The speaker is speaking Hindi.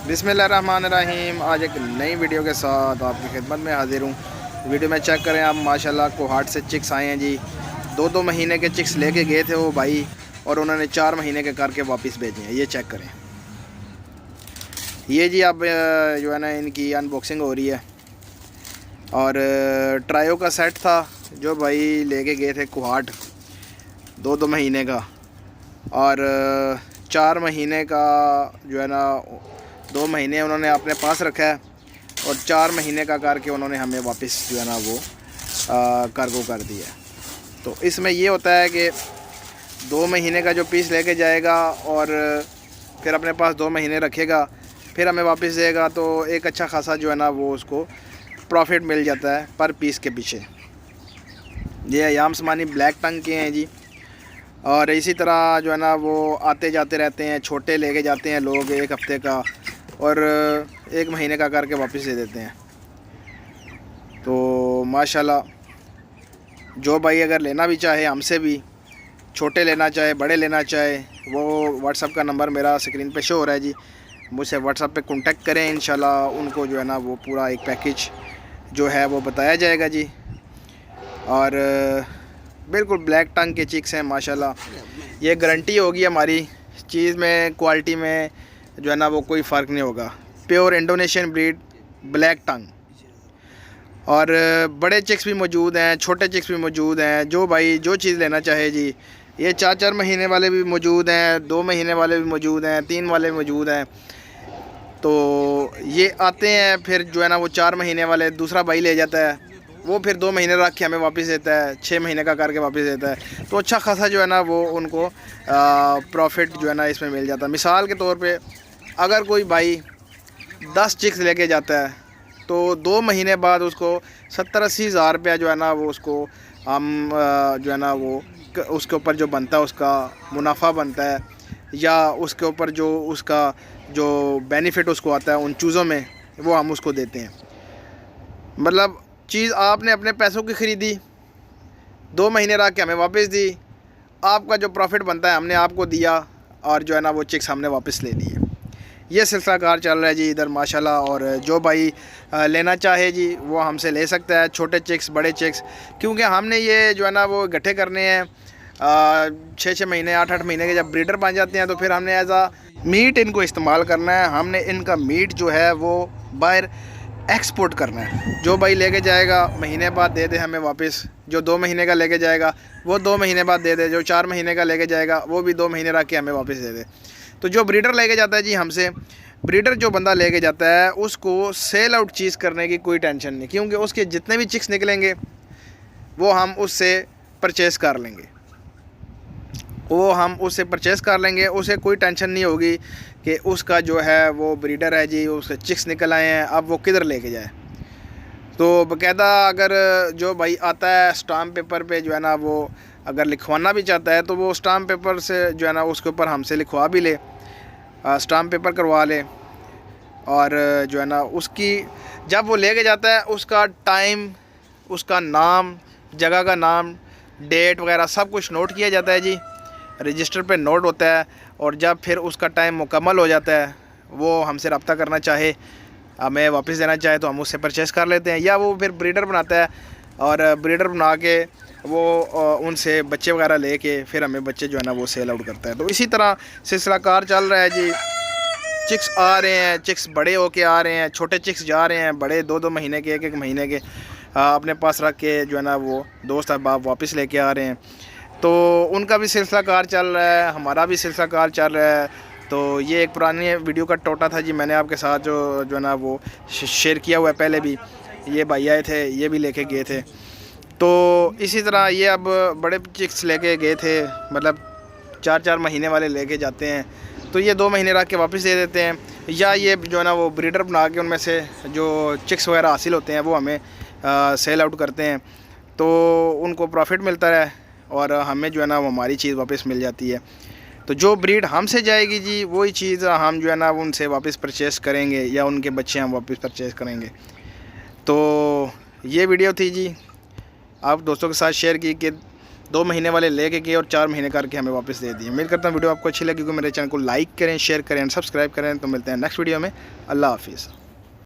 बिस्मिल्लाहिर्रहमानिर्रहीम। आज एक नई वीडियो के साथ आपकी खिदमत में हाजिर हूँ। वीडियो में चेक करें आप, माशाल्लाह कोहाट से चिक्स आए हैं जी। दो महीने के चिक्स लेके गए थे वो भाई, और उन्होंने 4 महीने के करके वापस भेजे हैं। ये चेक करें, ये जी अब जो है ना इनकी अनबॉक्सिंग हो रही है। और ट्रायो का सेट था जो भाई लेके गए थे कोहाट, दो महीने का, और 4 महीने का जो है ना 2 महीने उन्होंने अपने पास रखा है, और 4 महीने का करके उन्होंने हमें वापस जो है ना वो कार्गो कर दिया। तो इसमें ये होता है कि 2 महीने का जो पीस लेके जाएगा और फिर अपने पास 2 महीने रखेगा, फिर हमें वापस देगा, तो एक अच्छा खासा जो है ना वो उसको प्रॉफिट मिल जाता है पर पीस के पीछे। ये यामसमानी ब्लैक टंग के हैं जी। और इसी तरह जो है ना वो आते जाते रहते हैं, छोटे लेके जाते हैं लोग 1 हफ़्ते का और 1 महीने का करके वापस दे देते हैं। तो माशाल्लाह जो भाई अगर लेना भी चाहे हमसे भी, छोटे लेना चाहे बड़े लेना चाहे, वो व्हाट्सअप का नंबर मेरा स्क्रीन पे शो हो रहा है जी, मुझसे व्हाट्सअप पे कांटेक्ट करें। इंशाल्लाह उनको जो है ना वो पूरा एक पैकेज जो है वो बताया जाएगा जी। और बिल्कुल ब्लैक टंग के चिक्स हैं माशाल्लाह। ये गारंटी होगी हमारी चीज़ में, क्वालिटी में जो है ना वो कोई फ़र्क नहीं होगा। प्योर इंडोनेशियन ब्रीड ब्लैक टंग। और बड़े चिक्स भी मौजूद हैं, छोटे चिक्स भी मौजूद हैं। जो भाई जो चीज़ लेना चाहे जी, ये 4 महीने वाले भी मौजूद हैं, 2 महीने वाले भी मौजूद हैं, 3 वाले मौजूद हैं। तो ये आते हैं, फिर जो है ना वो 4 महीने वाले दूसरा भाई ले जाता है, वो फिर 2 महीने रख के हमें वापस देता है, 6 महीने का करके वापस देता है। तो अच्छा खासा जो है ना वो उनको प्रॉफिट जो है ना इसमें मिल जाता है। मिसाल के तौर पे अगर कोई भाई 10 चिक्स लेके जाता है तो 2 महीने बाद उसको 70-80 हज़ार रुपया जो है ना वो उसको हम जो है ना वो उसके ऊपर जो बनता है उसका मुनाफा बनता है, या उसके ऊपर जो उसका जो बेनिफिट उसको आता है उन चीज़ों में, वो हम उसको देते हैं। मतलब चीज़ आपने अपने पैसों की ख़रीदी, 2 महीने रख के हमें वापस दी, आपका जो प्रॉफिट बनता है हमने आपको दिया, और जो है ना वो चिक्स हमने वापस ले लिए। ये सिलसिला कार चल रहा है जी इधर माशाल्लाह। और जो भाई लेना चाहे जी वो हमसे ले सकता है, छोटे चिक्स बड़े चिक्स, क्योंकि हमने ये जो है ना वो इकट्ठे करने हैं 6-6 महीने 8-8 महीने के। जब ब्रीडर बन जाते हैं तो फिर हमने एज आ मीट इनको इस्तेमाल करना है। हमने इनका मीट जो है वो बाहर एक्सपोर्ट करना है। जो भाई लेके जाएगा महीने बाद दे दे हमें वापस, जो 2 महीने का लेके जाएगा वो 2 महीने बाद दे दे, जो 4 महीने का लेके जाएगा वो भी 2 महीने रख के हमें वापस दे दे। तो जो ब्रीडर लेके जाता है जी हमसे, ब्रीडर जो बंदा लेके जाता है उसको सेल आउट चीज़ करने की कोई टेंशन नहीं, क्योंकि उसके जितने भी चिक्स निकलेंगे वो हम उससे परचेज़ कर लेंगे, उसे कोई टेंशन नहीं होगी कि उसका जो है वो ब्रीडर है जी, उसके चिक्स निकल आए हैं, अब वो किधर लेके जाए। तो बाकायदा अगर जो भाई आता है स्टाम्प पेपर पे जो है ना वो अगर लिखवाना भी चाहता है तो वो स्टाम्प पेपर से जो है ना उसके ऊपर हमसे लिखवा भी ले, स्टाम्प पेपर करवा ले। और जो है ना उसकी जब वो लेके जाता है उसका टाइम, उसका नाम, जगह का नाम, डेट वगैरह सब कुछ नोट किया जाता है जी, रजिस्टर पे नोट होता है। और जब फिर उसका टाइम मुकम्मल हो जाता है, वो हमसे रब्ता करना चाहे, हमें वापस देना चाहे, तो हम उससे परचेज़ कर लेते हैं, या वो फिर ब्रीडर बनाता है और ब्रीडर बना के वो उनसे बच्चे वगैरह लेके फिर हमें बच्चे जो है ना वो सेल आउट करता है। तो इसी तरह सिलसिला कार चल रहा है जी। चिक्स आ रहे हैं, चिक्स बड़े होके आ रहे हैं, छोटे चिक्स जा रहे हैं, बड़े 2-2 महीने के 1-1 महीने के अपने पास रख के जो है ना वो दोस्त अहबाब वापस लेके आ रहे हैं। तो उनका भी सिलसिला कार चल रहा है, हमारा भी सिलसिला कार चल रहा है। तो ये एक पुरानी वीडियो का टोटा था जी, मैंने आपके साथ जो है ना वो शेयर किया हुआ है पहले भी। ये भाई आए थे, ये भी लेके गए थे। तो इसी तरह ये अब बड़े चिक्स लेके गए थे, मतलब 4-4 महीने वाले लेके जाते हैं, तो ये 2 महीने रख के वापस दे देते हैं, या ये जो है ना वो ब्रीडर बना के उनमें से जो चिक्स वगैरह हासिल होते हैं वो हमें सेल आउट करते हैं। तो उनको प्रॉफिट मिलता है और हमें जो है ना वो हमारी चीज़ वापस मिल जाती है। तो जो ब्रीड हमसे जाएगी जी वही चीज़ हम जो है ना उनसे वापस परचेज़ करेंगे, या उनके बच्चे हम वापस परचेज़ करेंगे। तो ये वीडियो थी जी, आप दोस्तों के साथ शेयर की कि 2 महीने वाले लेके गए और 4 महीने करके हमें वापस दे दिए। उम्मीद करता हूँ वीडियो आपको अच्छी लगी, क्योंकि मेरे चैनल को लाइक करें, शेयर करें एंड सब्सक्राइब करें। तो मिलते हैं नेक्स्ट वीडियो में। अल्लाह हाफिज़।